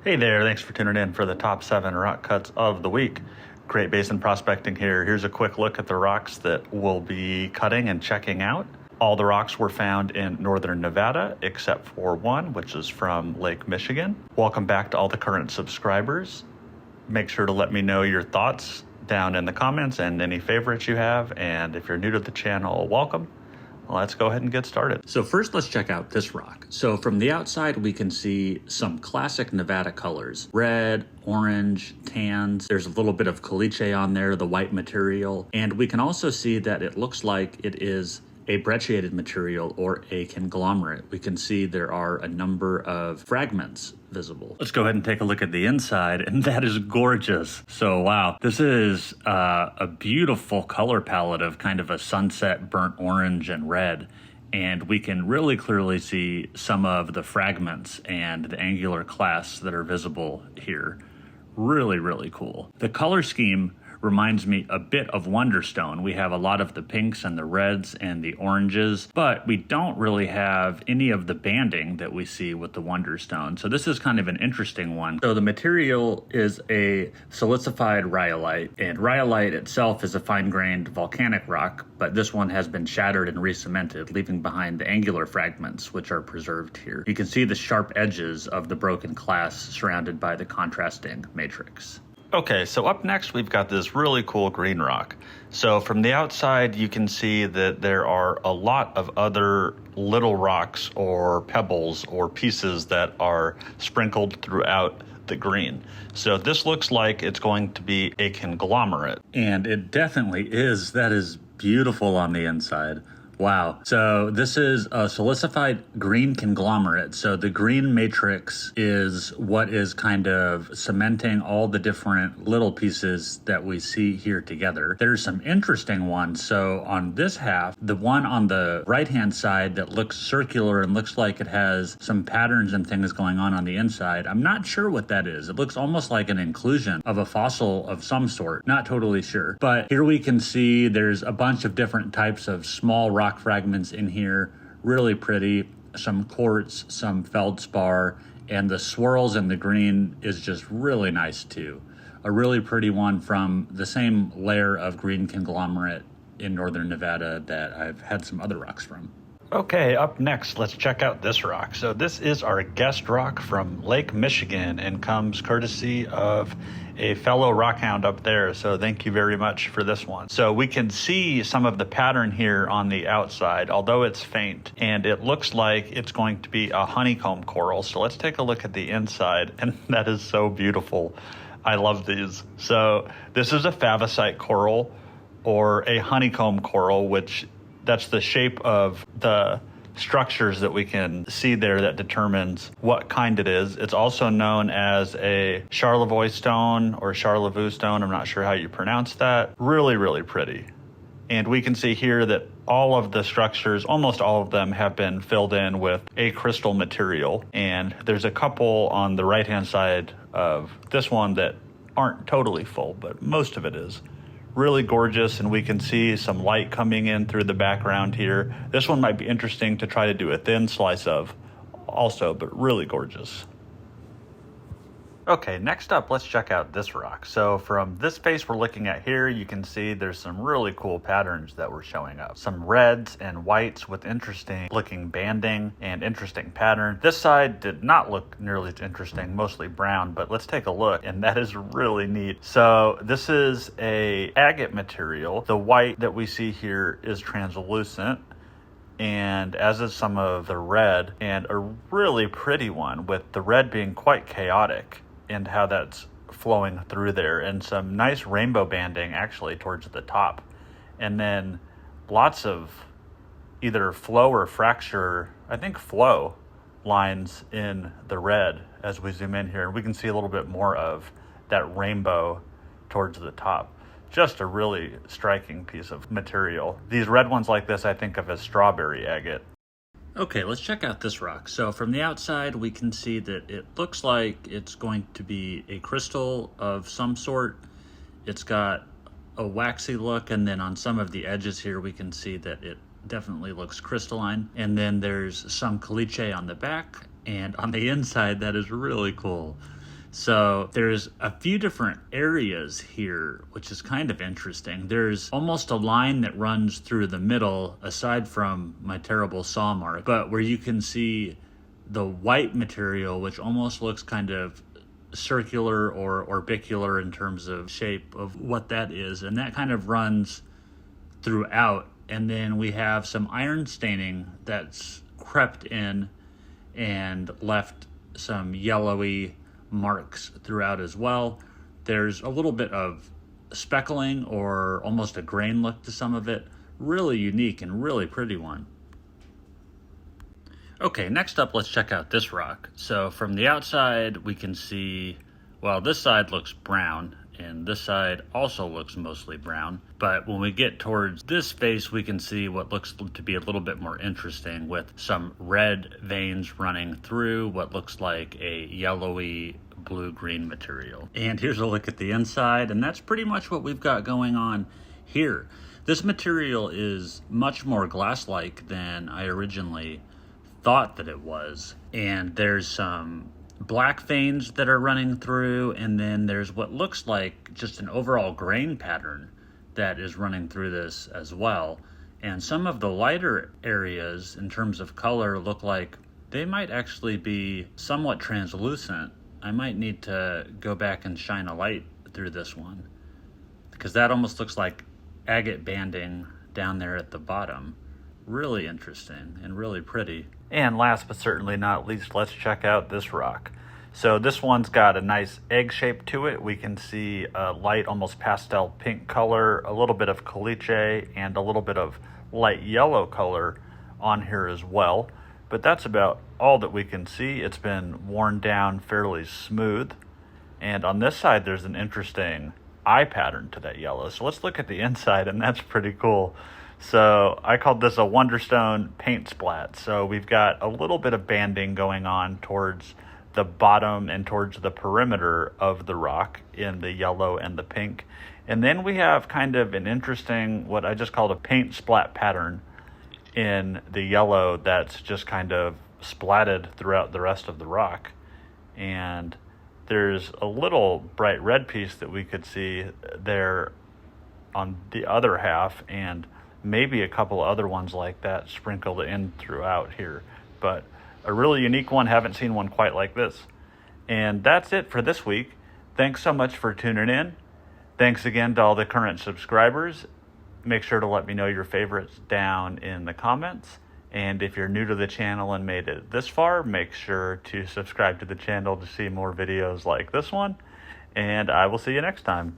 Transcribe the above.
Hey there, thanks for tuning in for the top 7 rock cuts of the week. Great Basin Prospecting here. Here's a quick look at the rocks that we'll be cutting and checking out. All the rocks were found in northern Nevada, except for one, which is from Lake Michigan. Welcome back to all the current subscribers. Make sure to let me know your thoughts down in the comments and any favorites you have. And if you're new to the channel, welcome. Let's go ahead and get started. So first, let's check out this rock. So from the outside, we can see some classic Nevada colors: red, orange, tans. There's a little bit of caliche on there, the white material. And we can also see that it looks like it is a brecciated material or a conglomerate. We can see there are a number of fragments visible. Let's go ahead and take a look at the inside, and that is gorgeous. So wow, this is a beautiful color palette of kind of a sunset burnt orange and red, and we can really clearly see some of the fragments and the angular clasts that are visible here. Really, really cool. The color scheme reminds me a bit of Wonderstone. We have a lot of the pinks and the reds and the oranges, but we don't really have any of the banding that we see with the Wonderstone. So this is kind of an interesting one. So the material is a silicified rhyolite, and rhyolite itself is a fine-grained volcanic rock, but this one has been shattered and re-cemented, leaving behind the angular fragments, which are preserved here. You can see the sharp edges of the broken clasts surrounded by the contrasting matrix. Okay, so up next we've got this really cool green rock. So from the outside you can see that there are a lot of other little rocks or pebbles or pieces that are sprinkled throughout the green. So this looks like it's going to be a conglomerate. And it definitely is. That is beautiful on the inside. Wow. So this is a silicified green conglomerate. So the green matrix is what is kind of cementing all the different little pieces that we see here together. There's some interesting ones. So on this half, the one on the right-hand side that looks circular and looks like it has some patterns and things going on the inside, I'm not sure what that is. It looks almost like an inclusion of a fossil of some sort. Not totally sure. But here we can see there's a bunch of different types of small rock fragments in here, really pretty, some quartz, some feldspar, and the swirls in the green is just really nice too. A really pretty one from the same layer of green conglomerate in northern Nevada that I've had some other rocks from. Okay, up next, let's check out this rock. So this is our guest rock from Lake Michigan and comes courtesy of a fellow rockhound up there. So thank you very much for this one. So we can see some of the pattern here on the outside, although it's faint, and it looks like it's going to be a honeycomb coral. So let's take a look at the inside, and that is so beautiful. I love these. So this is a Favosite coral or a honeycomb coral, which that's the shape of the structures that we can see there that determines what kind it is. It's also known as a Charlevoix stone or Charlevoix stone. I'm not sure how you pronounce that. Really, really pretty. And we can see here that all of the structures, almost all of them, have been filled in with a crystal material. And there's a couple on the right-hand side of this one that aren't totally full, but most of it is. Really gorgeous, and we can see some light coming in through the background here. This one might be interesting to try to do a thin slice of also, but really gorgeous. Okay, next up, let's check out this rock. So from this face we're looking at here, you can see there's some really cool patterns that were showing up. Some reds and whites with interesting looking banding and interesting pattern. This side did not look nearly as interesting, mostly brown, but let's take a look, and that is really neat. So this is a agate material. The white that we see here is translucent, and as is some of the red, and a really pretty one with the red being quite chaotic and how that's flowing through there, and some nice rainbow banding actually towards the top, and then lots of either flow or fracture, I think flow lines in the red as we zoom in here, and we can see a little bit more of that rainbow towards the top. Just a really striking piece of material. These red ones like this I think of as strawberry agate. Okay, let's check out this rock. So from the outside, we can see that it looks like it's going to be a crystal of some sort. It's got a waxy look, and then on some of the edges here, we can see that it definitely looks crystalline. And then there's some caliche on the back, and on the inside, that is really cool. So there's a few different areas here, which is kind of interesting. There's almost a line that runs through the middle, aside from my terrible saw mark, but where you can see the white material, which almost looks kind of circular or orbicular in terms of shape of what that is. And that kind of runs throughout. And then we have some iron staining that's crept in and left some yellowy marks throughout as well. There's a little bit of speckling or almost a grain look to some of it. Really unique and really pretty one. Okay, next up, let's check out this rock. So from the outside, we can see, well, this side looks brown and this side also looks mostly brown. But when we get towards this face, we can see what looks to be a little bit more interesting, with some red veins running through what looks like a yellowy blue-green material. And here's a look at the inside, and that's pretty much what we've got going on here. This material is much more glass-like than I originally thought that it was. And there's some black veins that are running through, and then there's what looks like just an overall grain pattern that is running through this as well. And some of the lighter areas in terms of color look like they might actually be somewhat translucent. I might need to go back and shine a light through this one, because that almost looks like agate banding down there at the bottom. Really interesting and really pretty. And last but certainly not least, let's check out this rock. So this one's got a nice egg shape to it. We can see a light, almost pastel pink color, a little bit of caliche, and a little bit of light yellow color on here as well. But that's about all that we can see. It's been worn down fairly smooth. And on this side, there's an interesting eye pattern to that yellow. So let's look at the inside, and that's pretty cool. So I called this a Wonderstone paint splat. So we've got a little bit of banding going on towards the bottom and towards the perimeter of the rock in the yellow and the pink. And then we have kind of an interesting, what I just called a paint splat pattern in the yellow that's just kind of splatted throughout the rest of the rock. And there's a little bright red piece that we could see there on the other half, and maybe a couple other ones like that sprinkled in throughout here. But a really unique one. Haven't seen one quite like this. And that's it for this week. Thanks so much for tuning in. Thanks again to all the current subscribers. Make sure to let me know your favorites down in the comments. And if you're new to the channel and made it this far, make sure to subscribe to the channel to see more videos like this one. And I will see you next time.